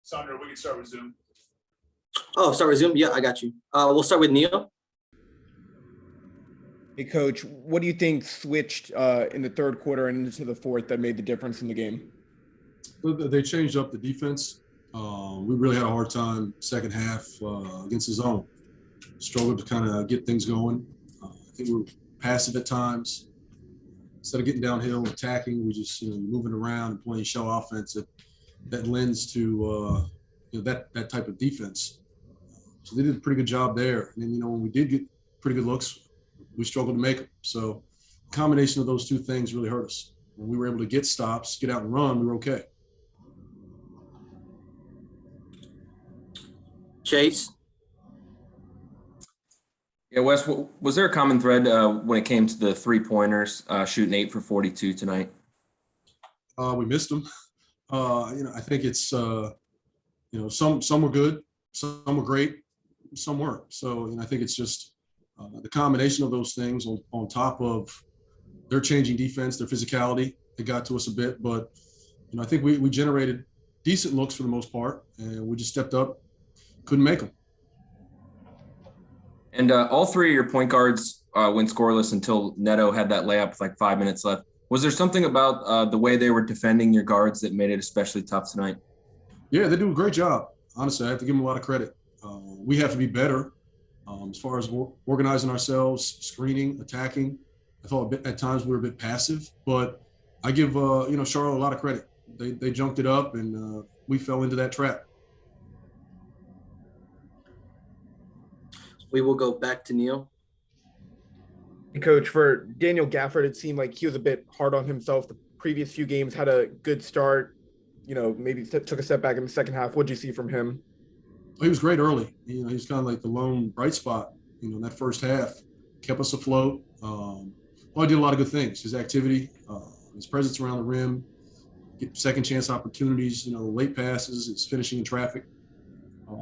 Sandra, we can start with Zoom. Oh, start with Zoom? Yeah, I got you. We'll start with Neil. Hey, Coach, what do you think switched in the third quarter and into the fourth that made the difference in the game? They changed up the defense. We really had a hard time second half against the zone. Struggled to kind of get things going. I think we were passive at times. Instead of getting downhill and attacking, we just moving around and playing shell offense that lends to that type of defense. So they did a pretty good job there. And then when we did get pretty good looks, we struggled to make them. So the combination of those two things really hurt us. When we were able to get stops, get out and run, we were okay. Chase? Yeah, Wes, was there a common thread when it came to the three-pointers, shooting 8 for 42 tonight? We missed them. I think it's, some were good, some were great, some weren't. So I think it's just the combination of those things on top of their changing defense, their physicality, it got to us a bit. But, I think we generated decent looks for the most part, and we just stepped up, couldn't make them. And all three of your point guards went scoreless until Neto had that layup with like 5 minutes left. Was there something about the way they were defending your guards that made it especially tough tonight? Yeah, they do a great job. Honestly, I have to give them a lot of credit. We have to be better as far as organizing ourselves, screening, attacking. I thought at times we were a bit passive, but I give Charlotte a lot of credit. They junked it up, and we fell into that trap. We will go back to Neil. Hey, Coach, for Daniel Gafford, it seemed like he was a bit hard on himself. The previous few games had a good start, maybe took a step back in the second half. What did you see from him? He was great early. He was kind of like the lone bright spot, in that first half. Kept us afloat. He did a lot of good things. His activity, his presence around the rim, get second chance opportunities, late passes, his finishing in traffic.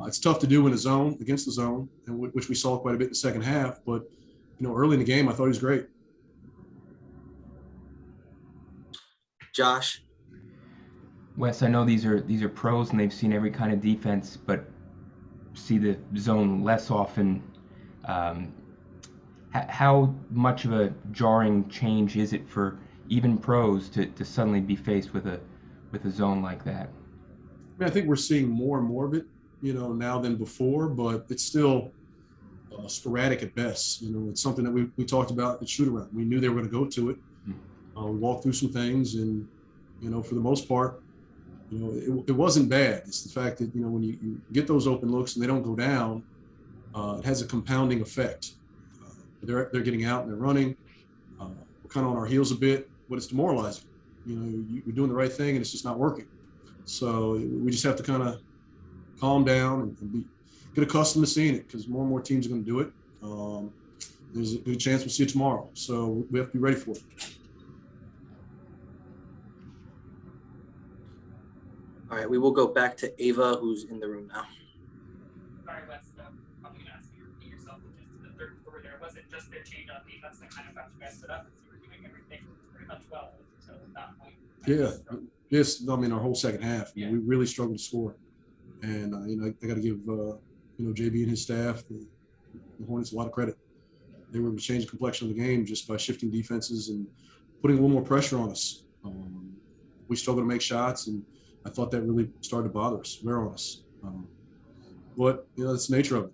It's tough to do in a zone, against the zone, and which we saw quite a bit in the second half. But, early in the game, I thought he was great. Josh? Wes, I know these are pros and they've seen every kind of defense, but see the zone less often. How much of a jarring change is it for even pros to suddenly be faced with a zone like that? I think we're seeing more and more of it, now than before, but it's still sporadic at best. It's something that we talked about at shoot around. We knew they were going to go to it. We walked through some things, and for the most part, it wasn't bad. It's the fact that when you get those open looks and they don't go down, it has a compounding effect. They're getting out and they're running. We're kind of on our heels a bit, but it's demoralizing. You're doing the right thing and it's just not working. So we just have to kind of calm down and get accustomed to seeing it, because more and more teams are going to do it. There's a good chance we'll see it tomorrow. So we have to be ready for it. All right, we will go back to Ava, who's in the room now. Sorry, Wes, I'm going to ask you to repeat yourself just in the third quarter there. Was it just their change on defense that kind of got you guys stood up, because you were doing everything pretty much well until that point? Yeah. Yes, our whole second half. We really struggled to score. And, I got to give, JB and his staff, the Hornets, a lot of credit. They were able to change the complexion of the game just by shifting defenses and putting a little more pressure on us. We struggled to make shots, and I thought that really started to wear on us. But, that's the nature of it.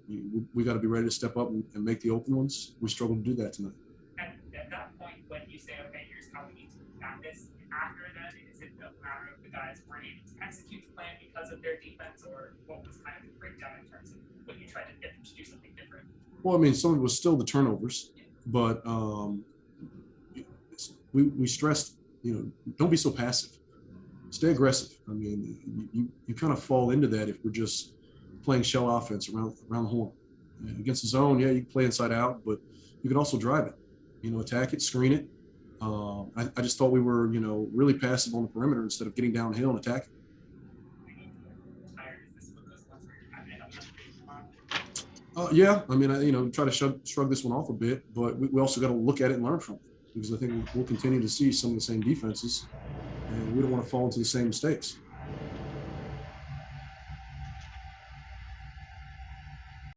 We got to be ready to step up and make the open ones. We struggled to do that tonight. And at that point, when you say, okay, here's how we need to attack this, after that, is it a matter of the guys weren't able to execute the plan because of their defense, or what was kind of the breakdown in terms of when you tried to get them to do something different? Well, some of it was still the turnovers, but we stressed, don't be so passive. Stay aggressive. You kind of fall into that if we're just playing shell offense around the horn. And against the zone, you can play inside out, but you can also drive it. Attack it, screen it. I just thought we were, really passive on the perimeter instead of getting downhill and attacking. Try to shrug this one off a bit, but we also got to look at it and learn from it, because I think we'll continue to see some of the same defenses, and we don't want to fall into the same mistakes.